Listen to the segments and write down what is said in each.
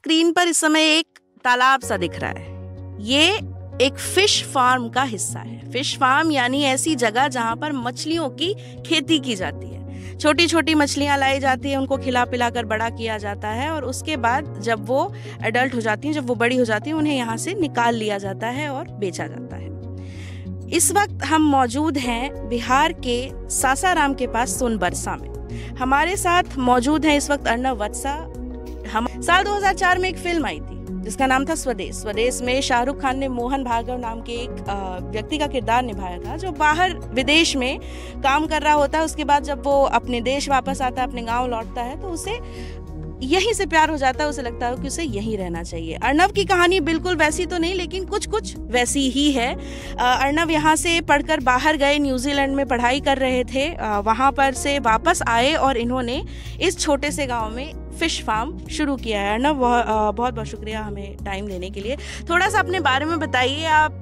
Screen पर इस समय एक तालाब सा दिख रहा है, ये एक फिश फार्म का हिस्सा है। फिश फार्म यानी ऐसी जगह जहाँ पर मछलियों की खेती की जाती है। छोटी छोटी मछलियाँ लाई जाती है, उनको खिला पिला कर बड़ा किया जाता है और उसके बाद जब वो एडल्ट हो जाती हैं, जब वो बड़ी हो जाती हैं, उन्हें यहाँ से निकाल लिया जाता है और बेचा जाता है। इस वक्त हम मौजूद हैं बिहार के सासाराम के पास सोनबरसा में। हमारे साथ मौजूद हैं इस वक्त अर्नव वत्सा। हम साल 2004 में एक फिल्म आई थी जिसका नाम था स्वदेश। स्वदेश में शाहरुख खान ने मोहन भार्गव नाम के एक व्यक्ति का किरदार निभाया था जो बाहर विदेश में काम कर रहा होता है। उसके बाद जब वो अपने देश वापस आता है, अपने गांव लौटता है, तो उसे यहीं से प्यार हो जाता है। उसे लगता है कि उसे यहीं रहना चाहिए। अर्नव की कहानी बिल्कुल वैसी तो नहीं, लेकिन कुछ कुछ वैसी ही है। अर्नव यहाँ से पढ़कर बाहर गए, न्यूजीलैंड में पढ़ाई कर रहे थे, वहाँ पर से वापस आए और इन्होंने इस छोटे से गांव में फिश फार्म शुरू किया है। अर्नव, बहुत बहुत शुक्रिया हमें टाइम देने के लिए। थोड़ा सा अपने बारे में बताइए, आप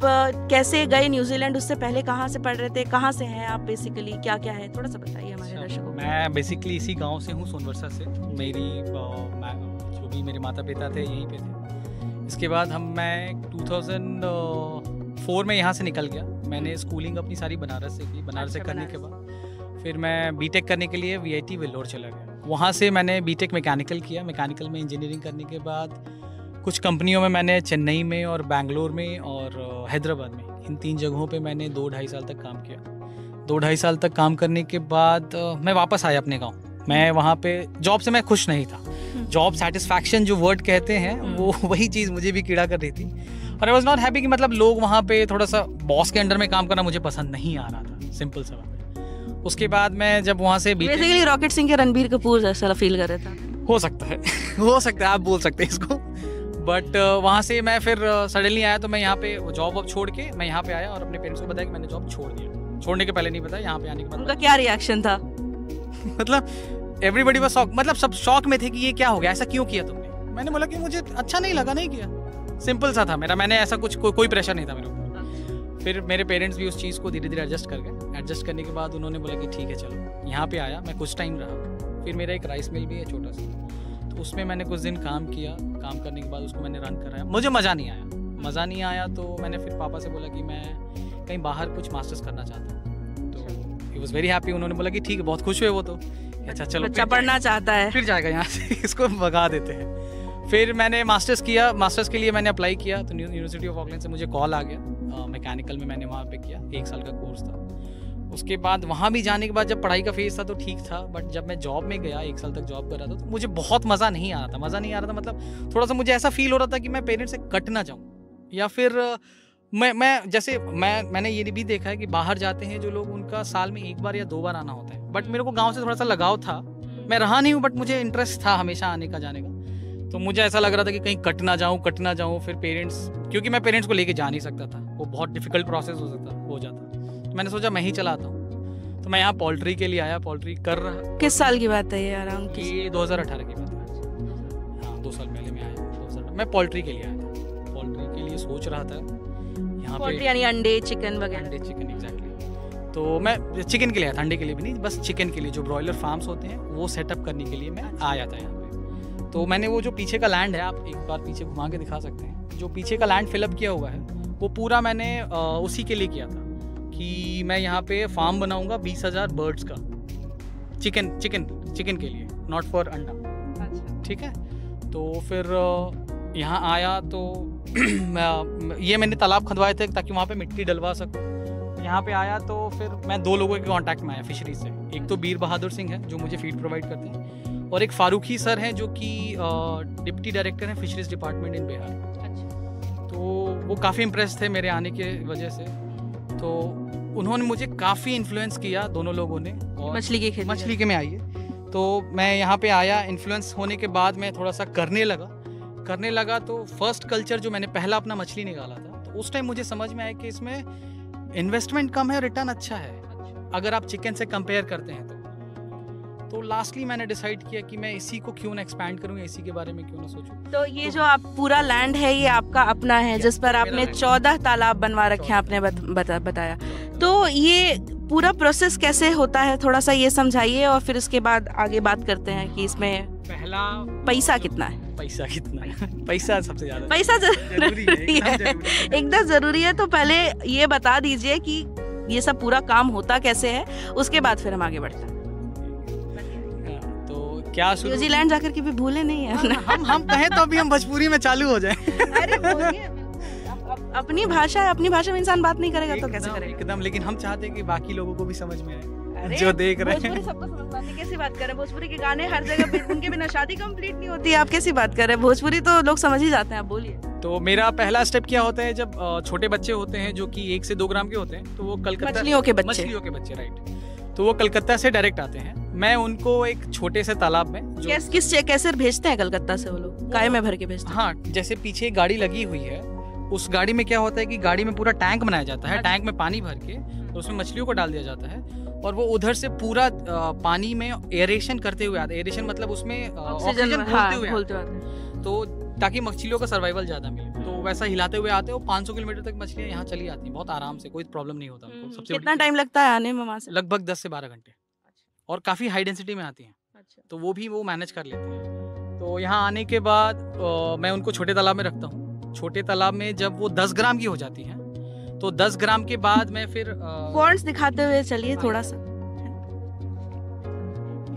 कैसे गए न्यूजीलैंड, उससे पहले कहाँ से पढ़ रहे थे, कहाँ से हैं आप, बेसिकली क्या क्या है, थोड़ा सा बताइए हमारे दर्शकों को। मैं बेसिकली इसी गांव से हूँ, सोनबरसा से। जो भी मेरे माता पिता थे यहीं पे थे। इसके बाद मैं 2004 में यहाँ से निकल गया। मैंने स्कूलिंग अपनी सारी बनारस से की। बनारस से करने के बाद फिर मैं बीटेक करने के लिए VIT वेल्लोर चला गया। वहाँ से मैंने बीटेक मैकेनिकल किया। मैकेनिकल में इंजीनियरिंग करने के बाद कुछ कंपनियों में मैंने चेन्नई में और बेंगलोर में और हैदराबाद में, इन 3 जगहों पे मैंने 2-2.5 साल तक काम किया। 2-2.5 साल तक काम करने के बाद मैं वापस आया अपने गाँव। मैं वहाँ पे जॉब से मैं खुश नहीं था। जॉब सेटिस्फैक्शन जो वर्ड कहते हैं वो वही चीज़ मुझे भी कीड़ा कर रही थी। और आई वॉज नॉट हैप्पी कि मतलब लोग वहाँ पे थोड़ा सा बॉस के अंडर में काम करना मुझे पसंद नहीं आ रहा था। सिंपल सा बात है। उसके बाद मैं जब वहाँ से बेसिकली रॉकेट सिंह के रणबीर कपूर जैसा फील कर रहा था। हो सकता है हो सकता है, आप बोल सकते हैं इसको। बट वहाँ से मैं फिर सडनली आया, तो मैं यहाँ पे जॉब वॉब छोड़ के मैं यहाँ पे आया और अपने पेरेंट्स को बताया कि मैंने जॉब छोड़ दिया। छोड़ने के पहले नहीं बताया, यहाँ पे आने के बाद। उनका क्या रिएक्शन था? मतलब एवरीबडी वाज शॉक, मतलब सब शॉक में थे कि ये क्या हो गया, ऐसा क्यों किया तुमने। मैंने बोला कि मुझे अच्छा नहीं लगा, नहीं किया। सिंपल सा था मेरा, मैंने ऐसा कुछ कोई प्रेशर नहीं था मेरे ऊपर। फिर मेरे पेरेंट्स भी उस चीज़ को धीरे धीरे एडजस्ट कर गए। एडजस्ट करने के बाद उन्होंने बोला कि ठीक है चलो। यहाँ पे आया, मैं कुछ टाइम रहा। फिर मेरा एक राइस मिल भी है छोटा सा, तो उसमें मैंने कुछ दिन काम किया। काम करने के बाद उसको मैंने रन कराया। मुझे मज़ा नहीं आया। तो मैंने फिर पापा से बोला कि मैं कहीं बाहर कुछ मास्टर्स करना चाहता हूँ। तो ही वॉज वेरी हैप्पी। उन्होंने बोला कि ठीक है, बहुत खुश हुए वो। तो अच्छा चलो, बच्चा पढ़ना चाहता है, फिर जाएगा यहाँ से, इसको भगा देते हैं। फिर मैंने मास्टर्स किया। मास्टर्स के लिए मैंने अप्लाई किया, तो यूनिवर्सिटी ऑफ ऑकलैंड से मुझे कॉल आ गया। मैकेनिकल में मैंने वहाँ पे किया, 1 साल का कोर्स था। उसके बाद वहाँ भी जाने के बाद जब पढ़ाई का फेज था तो ठीक था, बट जब मैं जॉब में गया, 1 साल तक जॉब कर रहा था, तो मुझे बहुत मज़ा नहीं आ रहा था। मतलब थोड़ा सा मुझे ऐसा फील हो रहा था कि मैं पेरेंट्स से कट ना जाऊँ, या फिर मैं जैसे मैंने ये भी देखा है कि बाहर जाते हैं जो लोग, उनका साल में 1 बार या 2 बार आना होता है। बट मेरे को गाँव से थोड़ा सा लगाव था। मैं रहा नहीं हूँ, बट मुझे इंटरेस्ट था हमेशा आने का, जाने का। तो मुझे ऐसा लग रहा था कि कहीं कट ना जाऊँ। फिर पेरेंट्स, क्योंकि मैं पेरेंट्स को लेके जा नहीं सकता था, वो बहुत डिफिकल्ट प्रोसेस हो जाता। तो मैंने सोचा मैं ही चलाता हूँ। तो मैं यहाँ पोल्ट्री के लिए आया, पोल्ट्री कर रहा। किस साल की बात है ये अराउंड? ये 2018 की बात है। हाँ, 2 साल पहले मैं आया 2018। मैं पोल्ट्री के लिए आया था। पोल्ट्री के लिए सोच रहा था यहाँ पे, यानी अंडे, चिकन वगैरह। अंडे, चिकन, एग्जैक्टली। तो मैं चिकन के लिए आया था, अंडे के लिए भी नहीं, बस चिकन के लिए। जो ब्रॉयलर फार्म्स होते हैं वो सेटअप करने के लिए मैं आया था यहाँ पे। तो मैंने वो जो पीछे का लैंड है, आप एक बार पीछे घुमा के दिखा सकते हैं, जो पीछे का लैंड फिलअप किया हुआ है, वो पूरा मैंने उसी के लिए किया था कि मैं यहाँ पे फार्म बनाऊंगा 20,000 बर्ड्स का, चिकन के लिए, नॉट फॉर अंडा। ठीक है। तो फिर यहाँ आया तो ये मैंने तालाब खुदवाए थे ताकि वहाँ पे मिट्टी डलवा सकूँ। यहाँ पे आया तो फिर मैं 2 लोगों के कांटेक्ट में आया फिशरीज से। एक तो बीर बहादुर सिंह है जो मुझे फीड प्रोवाइड करते हैं, और एक फारूकी सर हैं जो कि डिप्टी डायरेक्टर हैं फिशरीज डिपार्टमेंट इन बिहार। अच्छा। तो वो काफ़ी इम्प्रेस थे मेरे आने के वजह से। तो उन्होंने मुझे काफ़ी इन्फ्लुएंस किया, दोनों लोगों ने। और मछली के में आइए। तो मैं यहाँ पे आया, इन्फ्लुएंस होने के बाद मैं थोड़ा सा करने लगा। तो फर्स्ट कल्चर जो मैंने पहला अपना मछली निकाला था, तो उस टाइम मुझे समझ में आया कि इसमें इन्वेस्टमेंट कम है, रिटर्न अच्छा है अगर आप चिकन से कंपेयर करते हैं तो लास्टली मैंने डिसाइड किया कि मैं इसी को क्यों ना एक्सपैंड करूं, इसी के बारे में क्यों ना सोचूं। तो ये जो आप पूरा लैंड है ये आपका अपना है, जिस पर आपने 14 तालाब बनवा रखे हैं, आपने बताया। तो ये पूरा प्रोसेस कैसे होता है, थोड़ा सा ये समझाइए, और फिर उसके बाद आगे बात करते हैं कि इसमें पहला पैसा कितना है? पैसा कितना है? पैसा सबसे ज्यादा पैसा जरूरी है, एकदम जरूरी है। तो पहले ये बता दीजिए कि ये सब पूरा काम होता कैसे है, उसके बाद फिर हम आगे बढ़ते हैं। तो क्या न्यूजीलैंड जाकर के भी भूले नहीं है हम कहें तो अभी हम भोजपुरी में चालू हो जाए। अरे बोलिए, अपनी भाषा में इंसान बात नहीं करेगा तो कैसे करेगा? एकदम, लेकिन हम चाहते हैं कि बाकी लोगों को भी समझ में आए जो देख रहे हैं। भोजपुरी सबको समझ आती है, कैसी बात कर रहे हैं? भोजपुरी के गाने हर जगह पे, उनके बिना शादी कंप्लीट नहीं होती है। आप कैसी बात कर रहे हैं? भोजपुरी तो लोग समझ ही जाते हैं। आप बोलिए। तो मेरा पहला स्टेप क्या होता है, जब छोटे बच्चे होते हैं जो कि 1 से 2 ग्राम के होते हैं, तो वो कलकत्ता, मछलियों के बच्चे राइट, तो वो कलकत्ता से डायरेक्ट आते हैं। मैं उनको एक छोटे से तालाब में कैसे भेजते हैं कलकत्ता से? वो लोग काय में भर के भेजते हैं? हाँ, जैसे पीछे गाड़ी लगी हुई है, उस गाड़ी में क्या होता है कि गाड़ी में पूरा टैंक बनाया जाता है। टैंक में पानी भर के तो उसमें मछलियों को डाल दिया जाता है और वो उधर से पूरा पानी में एरेशन करते हुए आते हैं। एरेशन मतलब उसमें ऑक्सीजन घोलते हुए आते, तो ताकि मछलियों का सर्वाइवल ज्यादा मिले। तो वैसा हिलाते हुए आते हैं। वो 500 किलोमीटर तक मछलियाँ यहाँ चली आती हैं बहुत आराम से, कोई प्रॉब्लम नहीं होता उनको। सबसे कितना टाइम लगता है आने में वहाँ से? लगभग 10 से 12 घंटे। और काफी हाई डेंसिटी में आती हैं, तो वो भी वो मैनेज कर लेते हैं। तो यहाँ आने के बाद मैं उनको छोटे तालाब में रखता हूँ। छोटे तालाब में जब वो 10 ग्राम की हो जाती है, तो 10 ग्राम के बाद मैं फिर पॉइंट्स दिखाते हुए चलिए थोड़ा सा।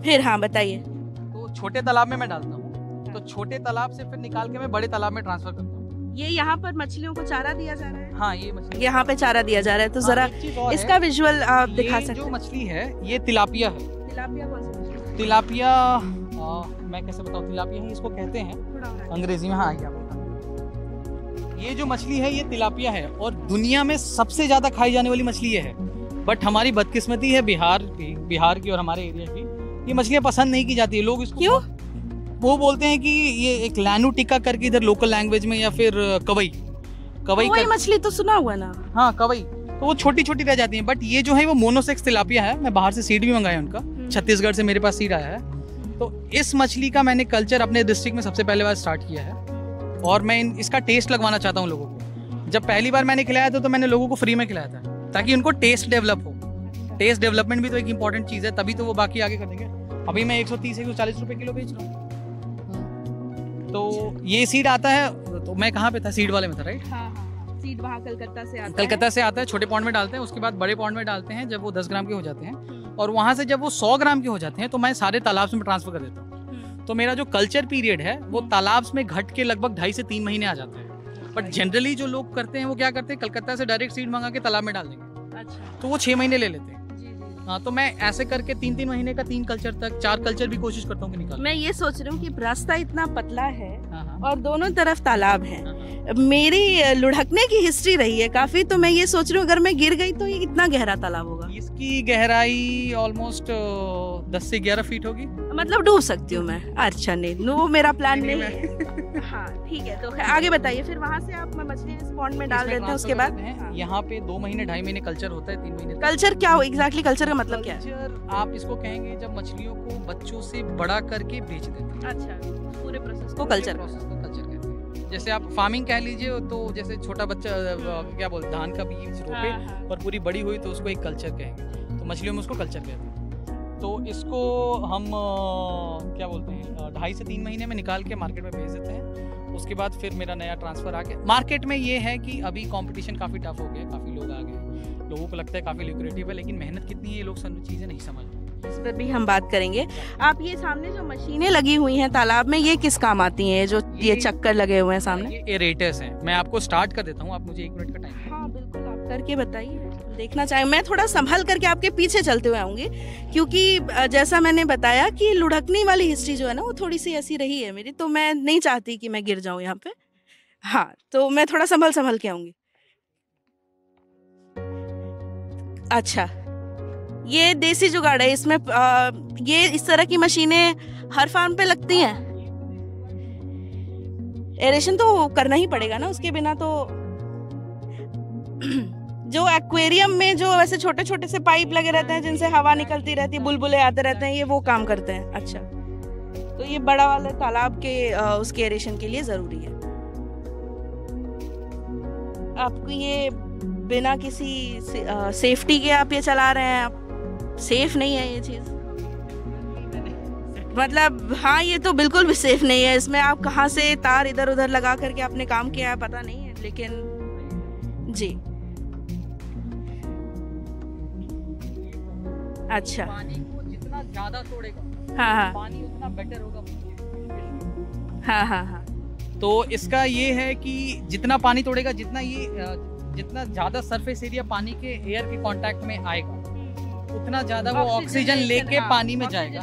फिर हाँ बताइए। तो छोटे तालाब में मैं डालता हूँ, तो छोटे तालाब से फिर निकाल के मैं बड़े तालाब में ट्रांसफर करता हूँ। ये यहाँ पर मछलियों को चारा दिया जा रहा है? हाँ, ये मछली यहाँ पे चारा दिया जा रहा है। तो जरा इसका विजुअल आप दिखा सकते हैं? जो मछली है ये तिलापिया है। तिलापिया कौन सी मछली? तिलापिया मैं कैसे बताऊँ, तिलापिया ही इसको कहते हैं अंग्रेजी में। हाँ, ये जो मछली है ये तिलापिया है और दुनिया में सबसे ज्यादा खाई जाने वाली मछली ये है। बट हमारी बदकिस्मती है बिहार की और हमारे एरिया की, ये मछलियाँ पसंद नहीं की जाती है। लोग इसको क्यों? वो बोलते हैं कि ये एक लैनू टिक्का करके इधर लोकल लैंग्वेज में, या फिर कवई मछली तो सुना हुआ ना। हाँ, कवई, तो वो छोटी छोटी रह जाती है। बट ये जो है वो मोनोसेक्स तिलापिया है। मैं बाहर से सीड भी मंगाया उनका, छत्तीसगढ़ से मेरे पास सीड आया है। तो इस मछली का मैंने कल्चर अपने डिस्ट्रिक्ट में सबसे पहले बार स्टार्ट किया है और मैं इसका टेस्ट लगवाना चाहता हूँ लोगों को। जब पहली बार मैंने खिलाया था तो मैंने लोगों को फ्री में खिलाया था, ताकि उनको टेस्ट डेवलप हो। टेस्ट डेवलपमेंट भी तो एक इम्पॉर्टेंट चीज़ है, तभी तो वो बाकी आगे कर देंगे। अभी मैं 130-140 रुपए किलो बेच रहा हूँ। तो ये सीड आता है, तो मैं कहाँ पे था? सीड वाले में था, राइट? हाँ, सीड वहाँ कलकत्ता से आता है। छोटे पॉन्ड में डालते हैं, उसके बाद बड़े पॉन्ड में डालते हैं जब वो 10 ग्राम के हो जाते हैं। और वहाँ से जब वो 100 ग्राम के हो जाते हैं तो मैं सारे तालाब में ट्रांसफर कर देता हूँ। तो मेरा जो कल्चर पीरियड है वो तालाब में घट के लगभग 2.5 से 3 महीने आ जाता है। बट जनरली जो लोग करते हैं वो क्या करते हैं, कलकत्ता से डायरेक्ट सीड मंगा के तालाब में डाल देंगे। अच्छा। तो वो 6 महीने ले लेते हैं। हाँ, तो मैं ऐसे करके 3-3 महीने का 3 कल्चर तक 4 कल्चर भी कोशिश करता हूँ कि निकाल। मैं ये सोच रही हूँ कि रास्ता इतना पतला है और दोनों तरफ तालाब है। मेरी लुढ़कने की हिस्ट्री रही है काफी, तो मैं ये सोच रही हूँ अगर मैं गिर गई तो ये कितना गहरा तालाब होगा? इसकी गहराई ऑलमोस्ट 10 से 11 फीट होगी। मतलब डूब सकती हूँ मैं? अच्छा, नहीं, वो मेरा प्लान नहीं है। हाँ ठीक है, तो आगे बताइए। फिर वहाँ से आप मछली इस पॉन्ड में डाल देते हैं, उसके बाद यहाँ पे 2 महीने 2.5 महीने कल्चर होता है, 3 महीने। कल्चर क्या हो एग्जैक्टली? कल्चर का मतलब क्या है? आप इसको कहेंगे जब मछलियों को बच्चों से बड़ा करके बेच देते हैं। अच्छा, पूरे प्रोसेस को कल्चर कहते हैं। जैसे आप फार्मिंग कह लीजिए, तो जैसे छोटा बच्चा क्या बोलते, धान का बीज रोपे और पूरी बड़ी हुई तो उसको एक कल्चर कहेंगे। तो मछलियों में उसको कल्चर कहते हैं। तो इसको हम क्या बोलते हैं, 2.5 से 3 महीने में निकाल के मार्केट में भेज देते हैं। उसके बाद फिर मेरा नया ट्रांसफर आ गया। मार्केट में ये है कि अभी कंपटीशन काफ़ी टफ हो गया, काफ़ी लोग आ गए, लोगों को लगता है काफ़ी ल्यूक्रेटिव है, लेकिन मेहनत कितनी है ये लोग सब चीज़ें नहीं समझ। इस पर भी हम बात करेंगे। आप ये सामने जो मशीनें लगी हुई हैं तालाब में, ये किस काम आती हैं? जो ये चक्कर लगे हुए हैं सामने, ये एरेटर्स हैं। मैं आपको स्टार्ट कर देता हूँ, आप मुझे 1 मिनट का टाइम। हाँ बिल्कुल, आप करके बताइए, देखना चाहें। मैं थोड़ा संभल करके आपके पीछे चलते हुए आऊंगी, क्योंकि जैसा मैंने बताया कि लुढ़कने वाली हिस्ट्री जो है ना वो थोड़ी सी ऐसी रही है मेरी, तो मैं नहीं चाहती कि मैं गिर जाऊं यहाँ पे। हाँ, तो मैं थोड़ा संभल के आऊंगी। अच्छा, ये देसी जुगाड़ है। इसमें ये इस तरह की मशीनें हर फार्म पे लगती हैं। एरेशन तो करना ही पड़ेगा ना, उसके बिना तो। जो एक्वेरियम में जो वैसे छोटे छोटे से पाइप लगे रहते हैं जिनसे हवा निकलती रहती है, बुलबुले आते रहते हैं, ये वो काम करते हैं। अच्छा, तो ये बड़ा वाला तालाब के उसके एरेशन के लिए जरूरी है। आपको ये बिना किसी सेफ्टी के आप ये चला रहे हैं, आप सेफ नहीं है ये चीज। मतलब हाँ, ये तो बिल्कुल भी सेफ नहीं है। इसमें आप कहाँ से तार इधर उधर लगा करके आपने काम किया है पता नहीं है, लेकिन जी अच्छा। पानी को जितना ज्यादा तोड़ेगा हाँ पानी उतना बेटर होगा। हाँ। तो इसका ये है कि जितना पानी तोड़ेगा, जितना ज्यादा सरफेस एरिया पानी के एयर के कांटेक्ट में आएगा, उतना ज्यादा वो ऑक्सीजन लेके पानी में जाएगा।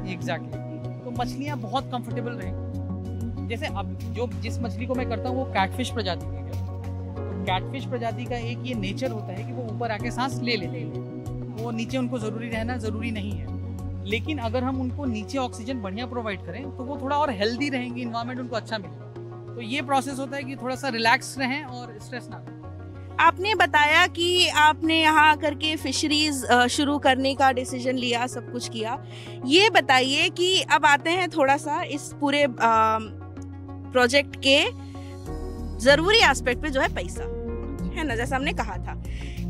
एग्जैक्टली। तो मछलियाँ बहुत कंफर्टेबल रहेंगी। जैसे अब जिस मछली को मैं करता हूँ वो कैटफिश प्रजाति की है। तो कैटफिश प्रजाति का एक ये नेचर होता है कि वो ऊपर आके सांस ले लेते हैं, वो नीचे उनको जरूरी रहना जरूरी नहीं है। लेकिन अगर हम उनको नीचे ऑक्सीजन बढ़िया प्रोवाइड करें तो वो थोड़ा और हेल्दी रहेंगे, इन्वायरमेंट उनको अच्छा मिलेगा। तो ये प्रोसेस होता है कि थोड़ा सा रिलैक्स रहें और स्ट्रेस ना करें। आपने बताया कि आपने यहाँ आकर के फिशरीज शुरू करने का डिसीजन लिया, सब कुछ किया। ये बताइए कि अब आते हैं थोड़ा सा इस पूरे प्रोजेक्ट के जरूरी एस्पेक्ट पे, जो है पैसा, है ना। जैसा हमने कहा था,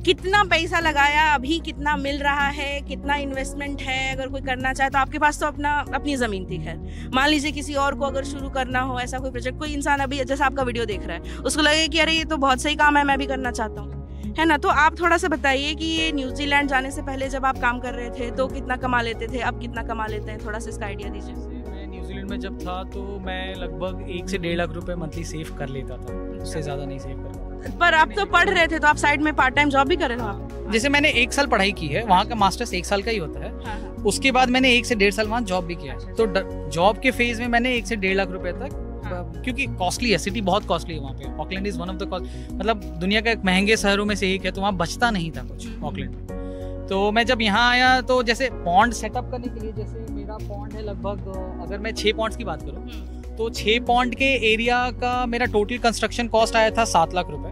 कितना पैसा लगाया, अभी कितना मिल रहा है, कितना इन्वेस्टमेंट है। अगर कोई करना चाहे तो आपके पास तो अपनी ज़मीन थी। खैर मान लीजिए किसी और को अगर शुरू करना हो ऐसा कोई प्रोजेक्ट, कोई इंसान अभी जैसे आपका वीडियो देख रहा है, उसको लगे कि अरे ये तो बहुत सही काम है, मैं भी करना चाहता हूँ, है ना। तो आप थोड़ा सा बताइए कि ये न्यूजीलैंड जाने से पहले जब आप काम कर रहे थे तो कितना कमा लेते थे, अब कितना कमा लेते हैं, थोड़ा सा इसका आइडिया दीजिए। मैं न्यूजीलैंड में जब था तो मैं लगभग 1 से 1.5 लाख रुपए मंथली सेव कर लेता था, उससे ज़्यादा नहीं सेव कर। पर आप तो पढ़ रहे थे, तो आप साइड में पार्ट टाइम जॉब भी कर रहे थे आप? जैसे मैंने 1 साल पढ़ाई की है, वहाँ का मास्टर्स 1 साल का ही होता है। हाँ। उसके बाद मैंने 1 से 1.5 साल वहाँ जॉब भी किया है। तो जॉब के फेज में मैंने 1 से 1.5 लाख रुपए तक, हाँ। क्योंकि कॉस्टली है, सिटी बहुत कॉस्टली है वहाँ पे। Auckland is one of the cost, मतलब दुनिया का एक महंगे शहरों में से एक है, तो वहाँ बचता नहीं था कुछ ऑकलैंड में। तो मैं जब यहाँ आया तो जैसे पॉन्ड सेटअप करने के लिए, जैसे मेरा पॉन्ड है लगभग, अगर मैं 6 पॉन्ड्स की बात करूँ तो 6 पॉन्ड के एरिया का मेरा टोटल कंस्ट्रक्शन कॉस्ट आया था 7 लाख रुपए।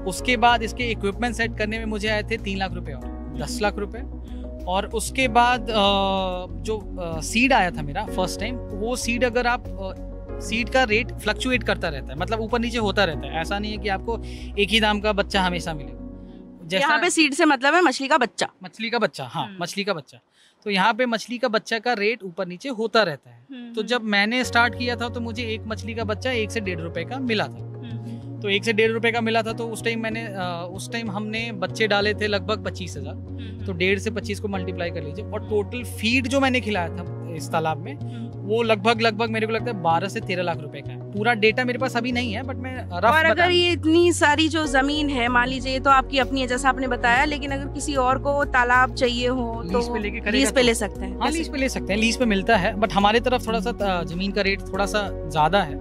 उसके बाद इसके इक्विपमेंट सेट करने में मुझे आए थे 3 लाख रुपए और 10 लाख रुपए। और उसके बाद जो सीड आया था मेरा फर्स्ट टाइम, वो सीड अगर आप सीड का रेट फ्लक्चुएट करता रहता है, मतलब ऊपर नीचे होता रहता है। ऐसा नहीं है कि आपको एक ही दाम का बच्चा हमेशा मिलेगा। यहाँ पे सीड से मतलब है मछली का बच्चा। मछली का बच्चा, हाँ, मछली का बच्चा। तो यहाँ पे मछली का बच्चा का रेट ऊपर नीचे होता रहता है। तो जब मैंने स्टार्ट किया था तो मुझे एक मछली का बच्चा 1 से 1.5 रुपए का मिला था। तो 1 से 1.5 रुपए का मिला था। तो उस टाइम हमने बच्चे डाले थे लगभग 25,000। तो 1.5 से 25 को मल्टीप्लाई कर लीजिए। और टोटल फीड जो मैंने खिलाया था इस तालाब में, वो लगभग मेरे को लगता है 12 से 13 लाख रुपए का है। पूरा डेटा मेरे पास अभी नहीं है, बट मैं रफ। और अगर ये इतनी सारी जो जमीन है, मान लीजिए ये तो आपकी अपनी है जैसा आपने बताया, लेकिन अगर किसी और को तालाब चाहिए हो तो लीज पे ले सकते हैं? हाँ, लीज पे ले सकते हैं, लीज पे मिलता है। बट हमारे तरफ थोड़ा सा जमीन का रेट थोड़ा सा ज्यादा है,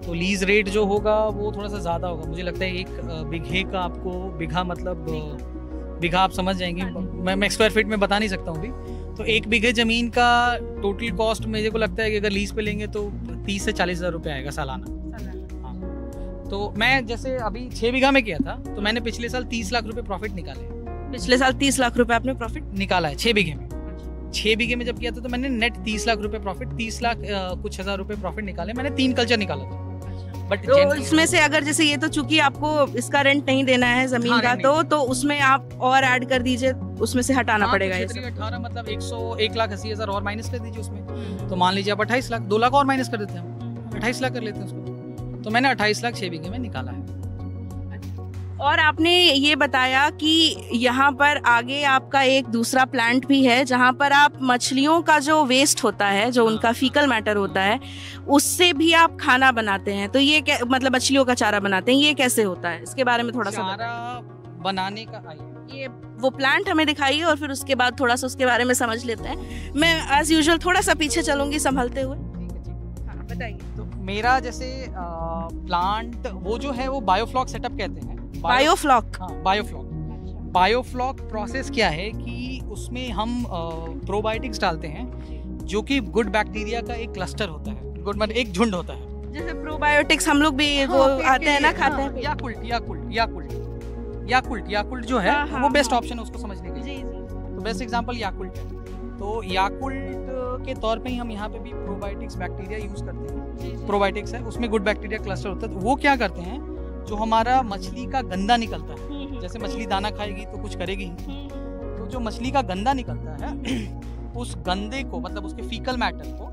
तो लीज रेट जो होगा वो थोड़ा सा ज़्यादा होगा। मुझे लगता है 1 बीघे का आपको, बीघा मतलब बीघा आप समझ जाएंगे, मैं स्क्वायर फीट में बता नहीं सकता हूँ अभी। तो 1 बीघे ज़मीन का टोटल कॉस्ट मेरे को लगता है कि अगर लीज पे लेंगे तो 30 से 40 हज़ार रुपये आएगा सालाना। हाँ, तो मैं जैसे अभी 6 बीघा में किया था, तो मैंने पिछले साल 30 लाख रुपये प्रॉफिट निकाले। पिछले साल 30 लाख रुपये आपने प्रॉफिट निकाला है 6 बीघे में। 6 बीघे में जब किया था तो मैंने नेट 30 लाख रुपये प्रॉफिट, 30 लाख कुछ हज़ार रुपये प्रॉफिट निकाले। मैंने 3 कल्चर निकाला था। बट तो इसमें से अगर जैसे ये तो चूंकि आपको इसका रेंट नहीं देना है जमीन हाँ, का, तो उसमें आप और ऐड कर दीजिए, उसमें से हटाना पड़ेगा। ये 18 मतलब 1,80,000 और माइनस कर दीजिए उसमें। तो मान लीजिए आप 28 लाख, 2 लाख और माइनस कर देते हैं, 28 लाख कर लेते हैं उसको। तो मैंने 28 लाख 6 बीघे में निकाला है। और आपने ये बताया कि यहाँ पर आगे आपका एक दूसरा प्लांट भी है जहाँ पर आप मछलियों का जो वेस्ट होता है, जो उनका फीकल मैटर होता है, उससे भी आप खाना बनाते हैं। तो ये मतलब मछलियों का चारा बनाते हैं, ये कैसे होता है, इसके बारे में थोड़ा सा चारा बनाने का ये वो प्लांट हमें दिखाइए और फिर उसके बाद थोड़ा सा उसके बारे में समझ लेते हैं। मैं एज यूजुअल थोड़ा सा पीछे चलूंगी संभलते हुए। हाँ, बताइए। तो मेरा जैसे प्लांट वो जो है वो बायोफ्लॉक सेटअप कहते हैं। बायोफ्लॉक? हाँ, बायोफ्लॉक। बायोफ्लॉक प्रोसेस क्या है कि उसमें हम प्रोबायोटिक्स डालते हैं, जो कि गुड बैक्टीरिया का एक क्लस्टर होता है, गुड मतलब एक झुंड होता है। जैसे प्रोबायोटिक्स हम लोग भी वो आते हैं ना, खाते हैं। याकुल्ट जो है वो बेस्ट ऑप्शन है उसको समझने के लिए। तो बेस्ट एग्जांपल याकुल्ट है। तो याकुल्ट के तौर पे ही हम यहाँ पे भी प्रोबायोटिक्स बैक्टीरिया यूज करते हैं। प्रोबायोटिक्स है, उसमें गुड बैक्टीरिया क्लस्टर होता है। तो वो क्या करते हैं, जो हमारा मछली का गंदा निकलता है, जैसे मछली दाना खाएगी तो कुछ करेगी, तो जो मछली का गंदा निकलता है उस गंदे को, मतलब उसके फीकल मैटर को,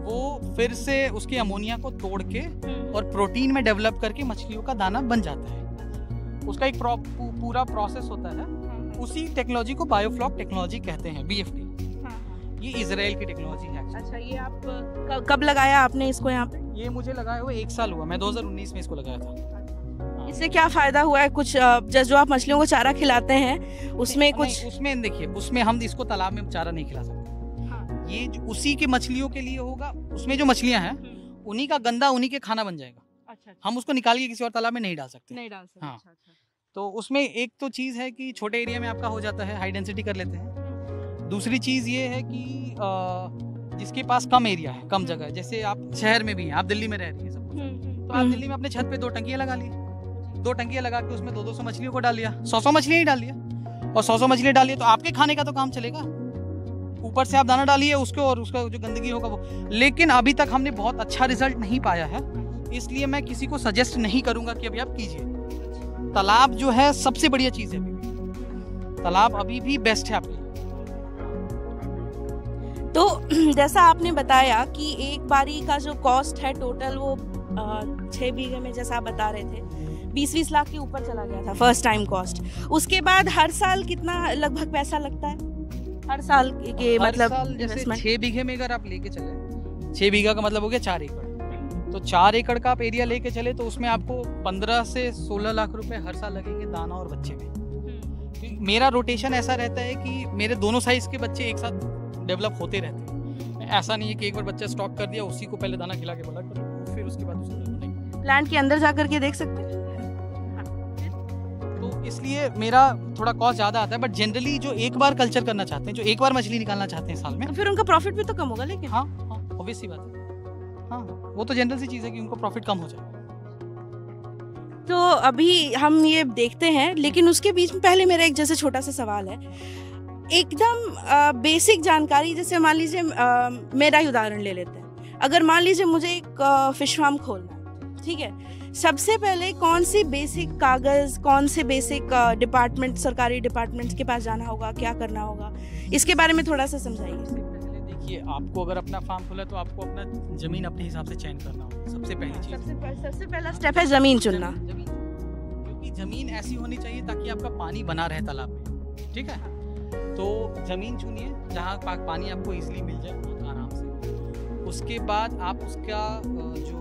वो फिर से उसके अमोनिया को तोड़ के और प्रोटीन में डेवलप करके मछलियों का दाना बन जाता है। उसका एक पूरा प्रोसेस होता है। उसी टेक्नोलॉजी को बायोफ्लॉक टेक्नोलॉजी कहते हैं, BFT। ये इजराइल की टेक्नोलॉजी है। अच्छा, ये आप कब लगाया आपने इसको यहाँ पे? ये मुझे लगाया हुआ 1 साल हुआ, मैं 2019 में इसको लगाया था। इससे क्या फायदा हुआ है? कुछ जो आप मछलियों को चारा खिलाते हैं उसमें कुछ? उसमें देखिए, उसमें हम इसको तालाब में चारा नहीं खिला सकते। ये उसी के मछलियों के लिए होगा। उसमें जो मछलियां हैं उन्हीं का गंदा उन्हीं के खाना बन जाएगा। अच्छा। हम उसको निकाल के किसी और तालाब में नहीं डाल सकते। हाँ। अच्छा। तो उसमें एक तो चीज़ है कि छोटे एरिया में आपका हो जाता है, हाई डेंसिटी कर लेते हैं। दूसरी चीज़ ये है कि जिसके पास कम एरिया है, कम जगह है, जैसे आप शहर में भी हैं, आप दिल्ली में रह रही हैं सब, तो आप दिल्ली में अपने छत पे 2 टंकियाँ लगा लिए, 2 टंकियाँ लगा के उसमें 200 मछलियों को डाल लिया, 100 मछलियाँ ही डाल लिया, और 100 मछलियाँ डालिए तो आपके खाने का तो काम चलेगा। ऊपर से आप दाना डालिए उसको, और उसका जो गंदगी होगा वो। लेकिन अभी तक हमने बहुत अच्छा रिजल्ट नहीं पाया है, इसलिए मैं किसी को सजेस्ट नहीं करूँगा कि अभी आप कीजिए। तालाब जो है सबसे बढ़िया चीज़ है, तालाब अभी भी बेस्ट है आपके लिए। तो जैसा आपने बताया कि एक बारी का जो कॉस्ट है टोटल वो 6 बीघे में, जैसा आप बता रहे थे, 20-20 लाख के ऊपर चला गया था फर्स्ट टाइम कॉस्ट। उसके बाद हर साल कितना लगभग पैसा लगता है? हर साल के मतलब जैसे 6 बीघे में अगर आप लेके चले, 6 बीघा का मतलब हो गया 4 एकड़, तो 4 एकड़ का आप एरिया लेके चले तो उसमें आपको 15 से 16 लाख रुपए हर साल लगेंगे दाना और बच्चे में। मेरा रोटेशन ऐसा रहता है कि मेरे दोनों साइज के बच्चे एक साथ डेवलप होते रहते हैं। ऐसा नहीं है कि एक बार बच्चा स्टॉक कर दिया उसी को पहले दाना खिला के बड़ा कर, फिर उसके बाद उसको प्लांट के अंदर जा करके देख सकते हैं। तो इसलिए मेरा थोड़ा कॉस्ट ज़्यादा आता है, बट जनरली जो एक बार कल्चर करना चाहते हैं, जो एक बार मछली निकालना चाहते हैं साल में, तो फिर उनका प्रॉफिट भी तो कम होगा। लेकिन हाँ, ऑब्वियस सी बात है। हाँ, वो तो जनरल सी चीज़ है कि उनको प्रॉफिट कम हो जाए। तो अभी हम ये देखते हैं, लेकिन उसके बीच में पहले मेरा एक जैसे छोटा सा सवाल है, एकदम बेसिक जानकारी। जैसे मान लीजिए मेरा ही उदाहरण ले लेते हैं, अगर मान लीजिए मुझे एक फिश फार्म खोलना है, ठीक है, सबसे पहले कौन सी बेसिक कागज, कौन से बेसिक डिपार्टमेंट, सरकारी डिपार्टमेंट्स के पास जाना होगा, क्या करना होगा, इसके बारे में थोड़ा सा समझाइए। देखिए, आपको अगर अपना फार्म खोला तो आपको अपना जमीन अपने हिसाब से चयन करना होगा। सबसे पहली चीज, सबसे पहला स्टेप है जमीन चुनना। क्योंकि जमीन ऐसी होनी चाहिए ताकि आपका पानी बना रहे तालाब में, ठीक है। तो जमीन चुनिए जहाँ पानी आपको इजीली मिल जाए बहुत आराम से। उसके बाद आप उसका जो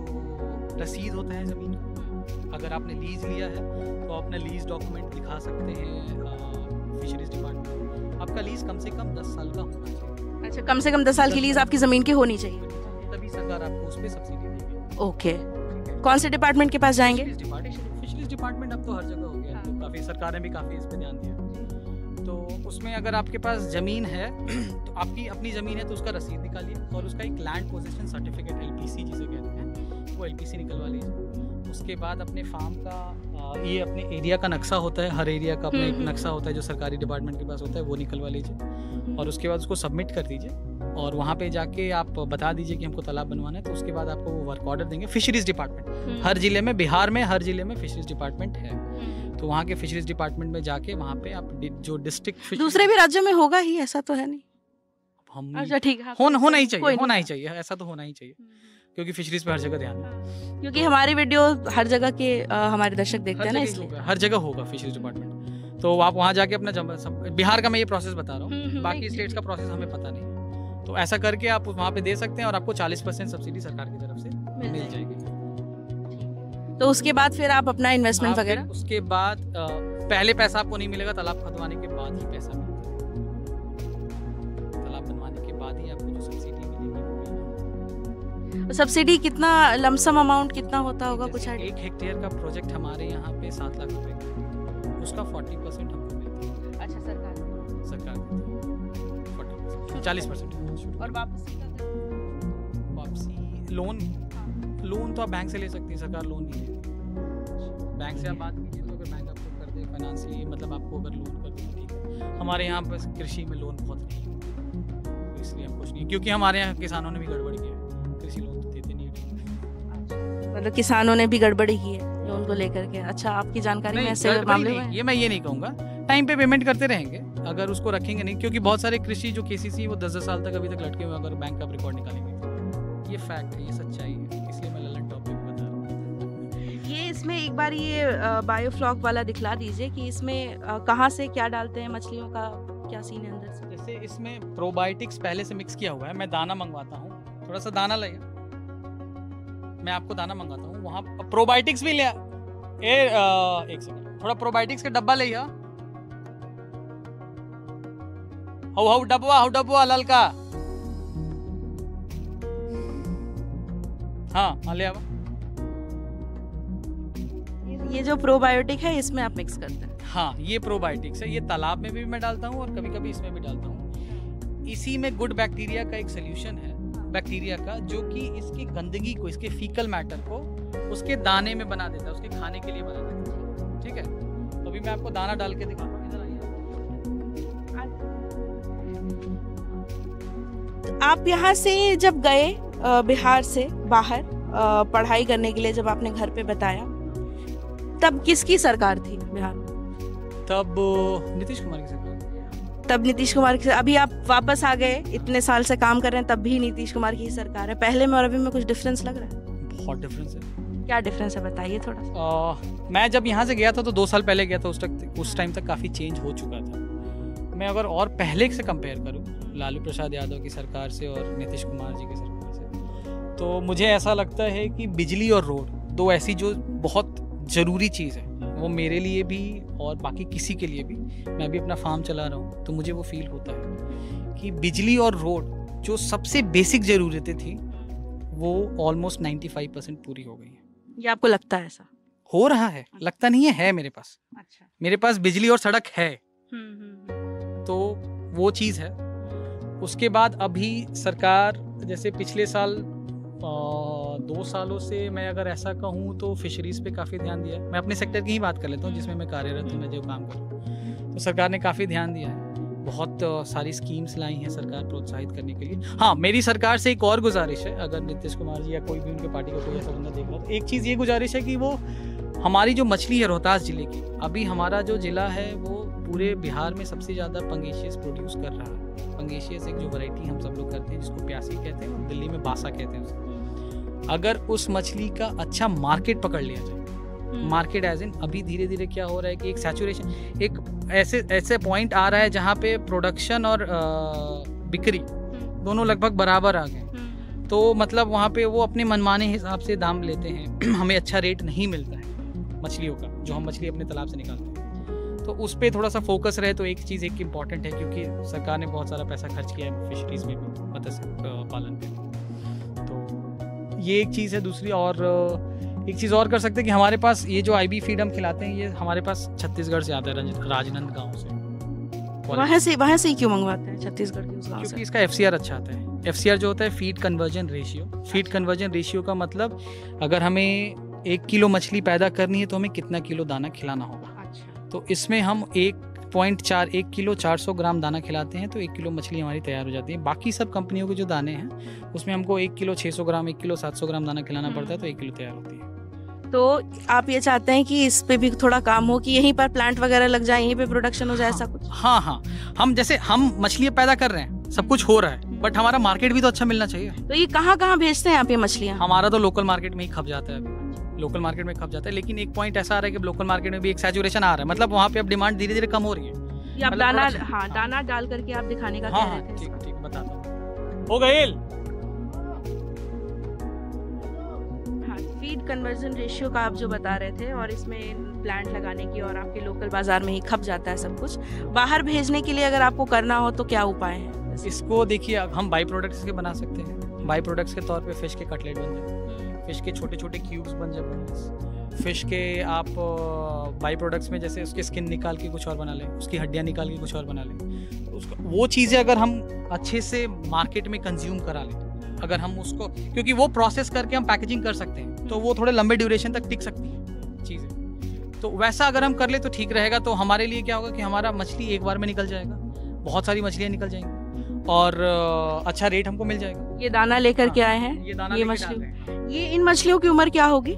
रसीद होता है ज़मीन का, अगर आपने लीज लिया है तो अपने लीज डॉक्यूमेंट दिखा सकते हैं फिशरीज डिपार्टमेंट। आपका लीज कम से कम 10 साल का होना चाहिए। अच्छा, कम से कम 10 साल की लीज आपकी ज़मीन की होनी चाहिए, तभी सरकार आपको उस पर सब्सिडी देगी। ओके, कौन से डिपार्टमेंट के पास जाएंगे? फिशरीज डिपार्टमेंट अब तो हर जगह हो गया, तो काफ़ी सरकारें भी काफ़ी इस पर ध्यान दिया। तो उसमें अगर आपके पास ज़मीन है तो आपकी अपनी ज़मीन है तो उसका रसीद निकालिए, और उसका एक लैंड पोजीशन सर्टिफिकेट, LPC जिसे कहते हैं, वो LPC निकलवा लीजिए। उसके बाद अपने फार्म का ये अपने एरिया का नक्शा होता है, हर एरिया का अपना एक नक्शा होता है जो सरकारी डिपार्टमेंट के पास होता है, वो निकलवा लीजिए, और उसके बाद उसको सबमिट कर दीजिए, और वहाँ पे जाके आप बता दीजिए कि हमको तालाब बनवाना है। तो उसके बाद आपको वो वर्क ऑर्डर देंगे फिशरीज डिपार्टमेंट। हर जिले में, बिहार में हर जिले में फिशरीज डिपार्टमेंट है, तो वहाँ के फिशरीज डिपार्टमेंट में जाके वहाँ पे आप जो डिस्ट्रिक्ट, दूसरे भी राज्यों में होगा ही, ऐसा तो है नहीं। हम अच्छा, ठीक है, होना ही चाहिए, ऐसा तो होना ही चाहिए, क्योंकि फिशरीज पे हर जगह ध्यान है। क्योंकि हमारी वीडियो हर जगह के हमारे दर्शक देखते हैं ना, इसलिए हर जगह होगा फिशरीज डिपार्टमेंट। तो आप वहाँ जाके अपना बिहार का मैं ये प्रोसेस बता रहा हूँ, बाकी स्टेट्स का प्रोसेस हमें पता नहीं है, तो ऐसा करके आप वहाँ पे दे सकते हैं, और आपको 40% सब्सिडी सरकार की तरफ से मिल जाएगी। तो उसके बाद फिर आप अपना इन्वेस्टमेंट वगैरह, उसके बाद पहले पैसा आपको नहीं मिलेगा, तालाब खुदवाने के बाद ही पैसा मिलेगा। तालाब बनवाने के बाद ही आपको जो सब्सिडी मिलेगी। सब्सिडी कितना, लमसम अमाउंट कितना होता होगा कुछ? 1 हेक्टेयर का प्रोजेक्ट हमारे यहाँ पे 7 लाख रुपए का, उसका 40% हमको मिलता है। अच्छा, सरकार 40%, 40%। और वापसी लोन तो आप बैंक से ले सकती है, सरकार लोन नहीं देती। बैंक से आप बात कीजिए तो अगर बैंक आपको कर दे फाइनेंशियली, मतलब आपको अगर लोन कर दे तो ठीक है। हमारे यहाँ बस कृषि में लोन बहुत नहीं है, इसलिए हम कुछ नहीं, क्योंकि हमारे यहाँ किसानों ने भी गड़बड़ी की है, कृषि लोन तो देते नहीं है। मतलब किसानों ने भी गड़बड़ी की है लोन को लेकर के? अच्छा, आपकी जानकारी में ऐसे मामले हुए हैं? मैं ये नहीं कहूँगा, टाइम पे पेमेंट करते रहेंगे, अगर उसको रखेंगे नहीं, क्योंकि बहुत सारे कृषि जो केसीसी वो 10-10 साल तक अभी तक लटके हुए अगर बैंक का रिकॉर्ड निकालेंगे। ये फैक्ट है, ये सच्चाई है, इसलिए मैं ललन टॉप पे बता रहा हूँ। ये इसमें एक बार ये बायोफ्लॉक वाला दिखला दीजिए कि इसमें कहाँ से क्या डालते हैं, मछलियों का क्या सीन है अंदर से। जैसे इसमें प्रोबायोटिक्स पहले से मिक्स किया हुआ है। मैं दाना मंगवाता हूँ, थोड़ा सा दाना लाइए, मैं आपको दाना मंगाता हूँ, वहाँ प्रोबायोटिक्स भी लिया। एक सेकंड, थोड़ा प्रोबायोटिक्स का डब्बा लिया। हाउ डब्बा ललका। हाँ ले आवा। ये जो प्रोबायोटिक है इसमें आप मिक्स करते हैं? हाँ, ये प्रोबायोटिक्स है। ये तालाब में भी मैं डालता हूँ और कभी कभी इसमें भी डालता हूँ। इसी में गुड बैक्टीरिया का एक सोल्यूशन है, बैक्टीरिया का, जो कि इसकी गंदगी को, इसके फीकल मैटर को उसके दाने में बना देता है, उसके खाने के लिए बना देता है। ठीक है, तो अभी मैं आपको दाना डाल के दिखाता हूँ। इधर आइए। आप यहाँ से जब गए बिहार से बाहर पढ़ाई करने के लिए, जब आपने घर पे बताया, तब किसकी सरकार थी बिहार में? तब नीतीश कुमार की सरकार। तब नीतीश कुमार की। अभी आप वापस आ गए, इतने साल से काम कर रहे हैं, तब भी नीतीश कुमार की ही सरकार है। पहले में और अभी में कुछ डिफरेंस लग रहा है? बहुत डिफरेंस है। क्या डिफरेंस है, बताइए थोड़ा सा। मैं जब यहाँ से गया था तो 2 साल पहले गया था, उस टाइम तक काफ़ी चेंज हो चुका था। मैं अगर और पहले से कंपेयर करूँ लालू प्रसाद यादव की सरकार से और नीतीश कुमार जी की सरकार से, तो मुझे ऐसा लगता है कि बिजली और रोड, दो ऐसी जो बहुत ज़रूरी चीज़ है, वो मेरे लिए भी और बाकी किसी के लिए भी, मैं भी अपना फार्म चला रहा हूँ तो मुझे वो फील होता है कि बिजली और रोड जो सबसे बेसिक ज़रूरतें थी वो ऑलमोस्ट 95% पूरी हो गई हैं। ये आपको लगता है ऐसा? हो रहा है, लगता नहीं है मेरे पास। अच्छा, मेरे पास बिजली और सड़क है। तो वो चीज़ है। उसके बाद अभी सरकार, जैसे पिछले साल 2 सालों से मैं अगर ऐसा कहूँ तो फिशरीज़ पे काफ़ी ध्यान दिया है। मैं अपने सेक्टर की ही बात कर लेता हूँ जिसमें मैं कार्यरत हूँ, मैं जो काम करूँ, तो सरकार ने काफ़ी ध्यान दिया है। बहुत सारी स्कीम्स लाई हैं सरकार प्रोत्साहित करने के लिए। हाँ, मेरी सरकार से एक और गुजारिश है, अगर नीतीश कुमार जी या कोई भी उनके पार्टी का कोई ऐसा बंदा देख रहा है, तो एक चीज़ ये गुजारिश है कि वो हमारी जो मछली है रोहतास जिले की, अभी हमारा जो ज़िला है वो पूरे बिहार में सबसे ज़्यादा पंगेशियस प्रोड्यूस कर रहा है। पंगेशियस एक जो वैरायटी हम सब लोग करते हैं जिसको प्यासी कहते हैं और दिल्ली में बासा कहते हैं उसको। अगर उस मछली का अच्छा मार्केट पकड़ लिया जाए, मार्केट एज इन, अभी धीरे धीरे क्या हो रहा है कि एक सैचुरेशन, एक ऐसे पॉइंट आ रहा है जहाँ पे प्रोडक्शन और बिक्री दोनों लगभग बराबर आ गए। तो मतलब वहाँ पे वो अपने मनमाने हिसाब से दाम लेते हैं। हमें अच्छा रेट नहीं मिलता है मछलियों का, जो हम मछली अपने तालाब से निकालते हैं। तो उस पर थोड़ा सा फोकस रहे तो एक चीज़ एक इम्पॉर्टेंट है, क्योंकि सरकार ने बहुत सारा पैसा खर्च किया है फिशरीज़ में भी, मत्स्य पालन पे। तो ये एक चीज़ है। दूसरी और एक चीज़ और कर सकते हैं कि हमारे पास ये जो IB फीड हम खिलाते हैं, ये हमारे पास छत्तीसगढ़ से आता है, राजनंद गाँव से। वहाँ से ही क्यों मंगवाते हैं छत्तीसगढ़ के उस गाँव से? क्योंकि इसका FCR अच्छा आता है। FCR जो होता है feed conversion ratio. Feed conversion ratio का मतलब अगर हमें 1 किलो मछली पैदा करनी है तो हमें कितना किलो दाना खिलाना होगा। अच्छा। तो इसमें हम 1 किलो 400 ग्राम दाना खिलाते हैं तो 1 किलो मछली हमारी तैयार हो जाती है। बाकी सब कंपनियों के जो दाने हैं उसमें हमको 1 किलो 600 ग्राम, 1 किलो 700 ग्राम दाना खिलाना पड़ता है, तो 1 किलो तैयार होती है। तो आप ये चाहते हैं कि इस पे भी थोड़ा काम हो, कि यहीं पर प्लांट वगैरह लग जाए, यहीं पे प्रोडक्शन हो जाए, ऐसा कुछ? हाँ, हम जैसे हम मछलियाँ पैदा कर रहे हैं, सब कुछ हो रहा है, बट हमारा मार्केट भी तो अच्छा मिलना चाहिए। तो ये कहाँ भेजते हैं आप ये मछलियाँ? हमारा तो लोकल मार्केट में ही खप जाता है अभी, लोकल मार्केट में खप जाता है। लेकिन एक पॉइंट ऐसा आ रहा है कि लोकल मार्केट में भी एक सैचुरेशन आ रहा है, मतलब वहाँ पे अब डिमांड धीरे धीरे कम हो रही है। ये आप दाना, हाँ, दाना डाल करके आप दिखाने का कह रहे थे। ठीक बताता हूँ। हो गई। फीड कन्वर्जन रेशियो का आप जो बता रहे थे, और इसमें प्लांट लगाने की, और आपके लोकल बाजार में ही खप जाता है सब कुछ। बाहर भेजने के लिए अगर आपको करना हो तो क्या उपाय है? इसको देखिए, हम बाई प्रोडक्ट्स के बना सकते हैं। बाई प्रोडक्ट्स के तौर पे फिश के कटलेट बन जाए, फिश के छोटे छोटे क्यूब्स बन जाए, फिश के आप बाई प्रोडक्ट्स में जैसे उसके स्किन निकाल के कुछ और बना लें, उसकी हड्डियाँ निकाल के कुछ और बना लें। उसको वो चीज़ें अगर हम अच्छे से मार्केट में कंज्यूम करा लें, अगर हम उसको, क्योंकि वो प्रोसेस करके हम पैकेजिंग कर सकते हैं तो वो थोड़े लंबे ड्यूरेशन तक टिक सकती है चीज़ें। तो वैसा अगर हम कर ले तो ठीक रहेगा। तो हमारे लिए क्या होगा कि हमारा मछली एक बार में निकल जाएगा, बहुत सारी मछलियाँ निकल जाएंगी और अच्छा रेट हमको मिल जाएगा। ये दाना लेकर के आए हैं, ये मछली, ये इन मछलियों की उम्र क्या होगी?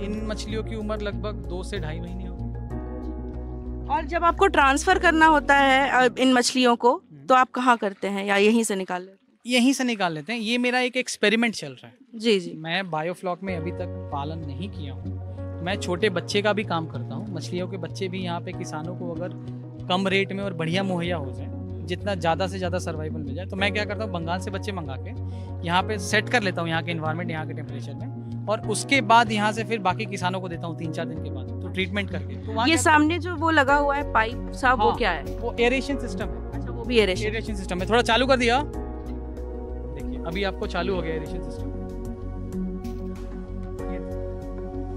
इन मछलियों की उम्र लगभग 2 से ढाई महीने होगी। और जब आपको ट्रांसफर करना होता है इन मछलियों को, तो आप कहाँ करते हैं या यहीं से निकाल लेते हैं? यहीं से निकाल लेते हैं। ये मेरा एक एक्सपेरिमेंट चल रहा है। जी जी। मैं बायोफ्लॉक में अभी तक पालन नहीं किया हूँ। मैं छोटे बच्चे का भी काम करता हूँ। मछलियों के बच्चे भी यहाँ पे किसानों को अगर कम रेट में और बढ़िया मुहैया हो जाए, जितना ज़्यादा से ज़्यादा सर्वाइवल मिल जाए, तो मैं क्या करता हूँ, बंगाल से बच्चे मंगा के यहाँ पे सेट कर लेता हूँ, यहाँ के इन्वायरमेंट, यहाँ के टेम्परेचर में, और उसके बाद यहाँ से फिर बाकी किसानों को देता हूँ 3-4 दिन के बाद, तो ट्रीटमेंट करके। तो ये सामने जो वो लगा हुआ है पाइप साहब, वो क्या है? वो एरेशन सिस्टम है। अच्छा, वो भी एरेशन सिस्टम है। थोड़ा चालू कर दिया, देखिए अभी आपको चालू हो गया एरेशन सिस्टम।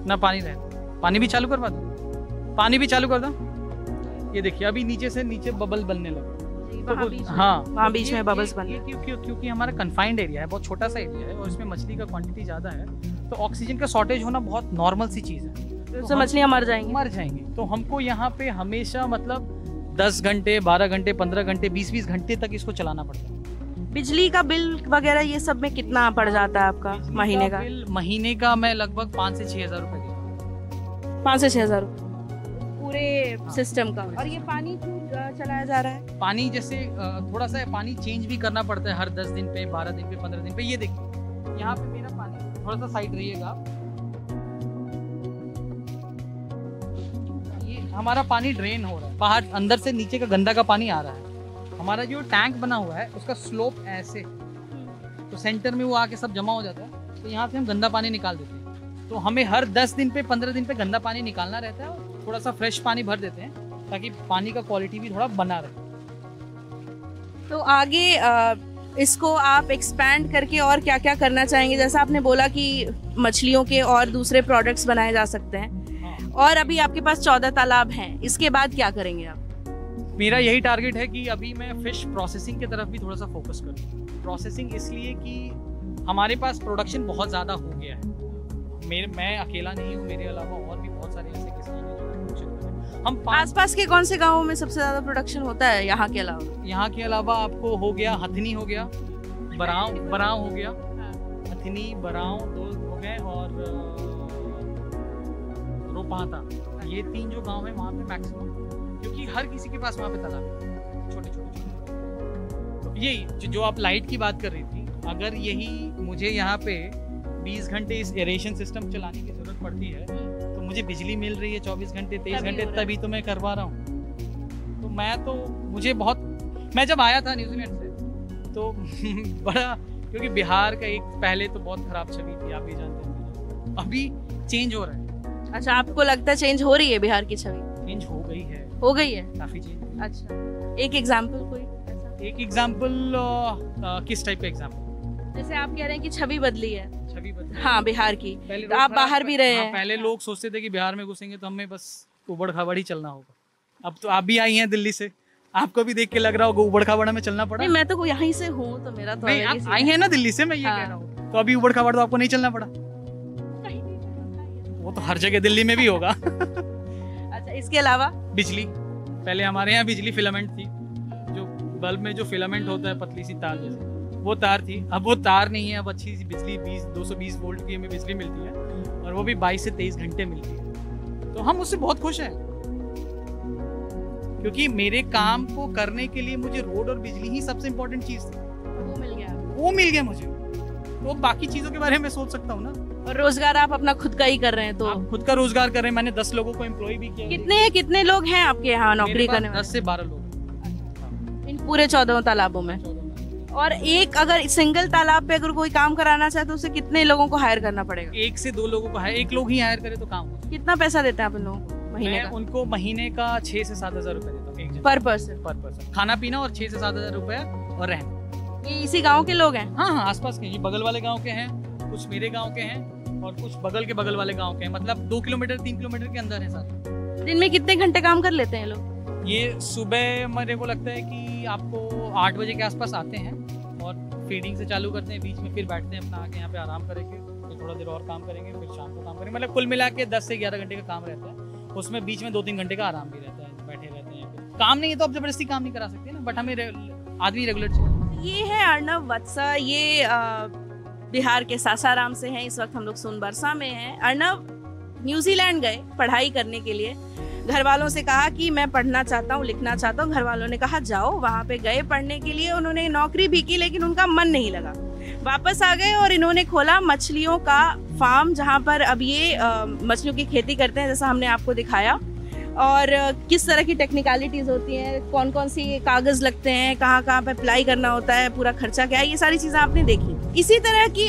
ना पानी रहे, पानी भी चालू करवा दो, पानी भी चालू कर दो। ये देखिए अभी नीचे से नीचे बबल बनने लगे। हाँ, वहाँ बीच में बबल्स बन रहे हैं। क्योंकि हमारा कन्फाइंड एरिया है, बहुत छोटा सा एरिया है, और इसमें मछली का क्वांटिटी ज़्यादा है, तो ऑक्सीजन का शॉर्टेज होना बहुत नॉर्मल सी चीज़ है। तो मछलियाँ मर जाएंगी। तो हमको यहाँ पे हमेशा मतलब 10 घंटे, 12 घंटे, 15 घंटे, 20-20 घंटे तक इसको चलाना पड़ता है। बिजली का बिल वगैरह ये सब में कितना पड़ जाता है आपका महीने का? महीने का मैं लगभग 5 से 6 हज़ार रुपये देता हूँ। 5 से 6 हज़ार पूरे सिस्टम का। और ये पानी चलाया जा रहा है? पानी जैसे थोड़ा सा पानी चेंज भी करना पड़ता है हर 10 दिन पे, 12 दिन पे, 15 दिन पे। ये देखिए यहाँ पे मेरा पानी, थोड़ा सा साइड रहिएगा, ये हमारा पानी ड्रेन हो रहा है बाहर, अंदर से नीचे का गंदा का पानी आ रहा है। हमारा जो टैंक बना हुआ है उसका स्लोप ऐसे, तो सेंटर में वो आके सब जमा हो जाता है, तो यहाँ से हम गंदा पानी निकाल देते हैं। तो हमें हर 10 दिन पे, 15 दिन पे गंदा पानी निकालना रहता है, और थोड़ा सा फ्रेश पानी भर देते हैं ताकि पानी का क्वालिटी भी थोड़ा बना रहे। तो आगे इसको आप एक्सपैंड करके और क्या क्या करना चाहेंगे? जैसा आपने बोला कि मछलियों के और दूसरे प्रोडक्ट्स बनाए जा सकते हैं। हाँ। और अभी आपके पास 14 तालाब हैं, इसके बाद क्या करेंगे आप? मेरा यही टारगेट है कि अभी मैं फिश प्रोसेसिंग की तरफ भी थोड़ा सा फोकस करूँ। प्रोसेसिंग इसलिए कि हमारे पास प्रोडक्शन बहुत ज़्यादा हो गया है। मैं अकेला नहीं हूँ, मेरे अलावा और भी बहुत सारे ऐसे किसान हैं जो प्रोडक्शन कर रहे हैं। हम आसपास के कौन से गांवों में सबसे ज़्यादा प्रोडक्शन होता है यहाँ के अलावा? यहाँ के अलावा आपको हो गया हथनी हो गया, बराव हो गया, हथनी बराव 2 हो गए, और रोपाता, ये 3 जो गांव है वहाँ पे मैक्सिमम, क्योंकि हर किसी के पास वहाँ पे तालाब है छोटे छोटे। तो यही जो आप लाइट की बात कर रही थी, अगर यही मुझे यहाँ पे 20 घंटे इस एरेशन सिस्टम चलाने की जरूरत पड़ती है, तो मुझे बिजली मिल रही है 24 घंटे, 23 घंटे, तभी तो मैं करवा रहा हूँ। तो मुझे बहुत, मैं जब आया था न्यूजीलैंड से तो बड़ा, क्योंकि बिहार का एक पहले तो बहुत खराब छवि थी, आप भी जानते हैं, अभी चेंज हो रहा है। अच्छा, आपको लगता है चेंज हो रही है बिहार की छवि? चेंज हो गई है काफी चेंज। अच्छा, एक एग्जांपल कोई ऐसा? एक एग्जांपल किस टाइप का एग्जांपल? जैसे आप कह रहे हैं कि छवि बदली है। हाँ, बिहार की। तो आप बाहर भी रहे हैं। पहले लोग सोचते थे कि बिहार में घुसेंगे तो हमें बस उबड़ खाबड़ ही चलना होगा। अब तो आप भी आई हैं दिल्ली से, आपको भी देख के लग रहा होगा उबड़ खाबड़ में चलना पड़ा। नहीं, मैं तो यहीं से हूँ, तो मेरा तो नहीं, आप आई हैं ना दिल्ली से, मैं ये कह रहा हूँ, तो अभी उबड़ खाबड़ तो आपको नहीं चलना पड़ा। वो तो हर जगह दिल्ली में भी होगा। अच्छा, इसके अलावा बिजली, पहले हमारे यहाँ बिजली फिलामेंट थी, जो बल्ब में जो फिलामेंट होता है पतली सी तार जैसे, वो तार थी। अब वो तार नहीं है, अब अच्छी सी बिजली 220 वोल्ट की हमें बिजली मिलती है, और वो भी 22 से 23 घंटे मिलती है। तो हम उससे बहुत खुश हैं, क्योंकि मेरे काम को करने के लिए मुझे रोड और बिजली ही सबसे इम्पोर्टेंट चीज थी। वो मिल गया मुझे, तो बाकी चीजों के बारे में सोच सकता हूँ ना। और रोजगार आप अपना खुद का ही कर रहे हैं? तो आप खुद का रोजगार कर रहे हैं। मैंने 10 लोगों को एम्प्लॉय भी किया। कितने लोग हैं आपके यहाँ नौकरी करने वाले? 10 से 12 लोग इन पूरे 14 तालाबों में। और एक अगर सिंगल तालाब पे अगर कोई काम कराना चाहे तो उसे कितने लोगों को हायर करना पड़ेगा? 1 से 2 लोगों को, एक लोग ही हायर करे तो काम हो। कितना पैसा देते हैं आप इन लोगों को महीने का? उनको महीने का 6 से 7 हज़ार रुपए देता हूँ पर पर्सन। खाना पीना और 6 से 7 हज़ार रुपए और रहना। ये इसी गाँव के लोग हैं? हाँ, आसपास के, ये बगल वाले गाँव के हैं, कुछ मेरे गाँव के हैं, और कुछ बगल वाले गाँव के हैं। मतलब 2 किलोमीटर 3 किलोमीटर के अंदर है सारे। दिन में कितने घंटे काम कर लेते हैं लोग? ये सुबह मेरे को लगता है कि आपको 8 बजे के आसपास आते हैं, और फीडिंग से चालू करते हैं, बीच में फिर बैठते हैं अपना आके यहाँ पे आराम करेंगे, फिर थोड़ा देर और काम करेंगे, फिर शाम को काम करेंगे। मतलब कुल मिला के 10 से 11 घंटे का काम रहता है। उसमें बीच में 2-3 घंटे का आराम भी रहता है, बैठे रहते हैं। काम नहीं है तो आप जबरदस्ती काम नहीं करा सकते ना, बट हमें आदमी रेगुलर चाहिए। ये है अर्नव वत्सा, ये बिहार के सासाराम से हैं। इस वक्त हम लोग सोनबरसा में हैं। अर्नव न्यूजीलैंड गए पढ़ाई करने के लिए, घर वालों से कहा कि मैं पढ़ना चाहता हूँ, लिखना चाहता हूँ। घर वालों ने कहा जाओ। वहाँ पे गए पढ़ने के लिए, उन्होंने नौकरी भी की लेकिन उनका मन नहीं लगा। वापस आ गए और इन्होंने खोला मछलियों का फार्म, जहाँ पर अब ये मछलियों की खेती करते हैं, जैसा हमने आपको दिखाया। और किस तरह की टेक्निकलिटीज़ होती हैं, कौन कौन सी कागज़ लगते हैं, कहाँ कहाँ पे अप्लाई करना होता है, पूरा खर्चा क्या है, ये सारी चीज़ें आपने देखी। इसी तरह की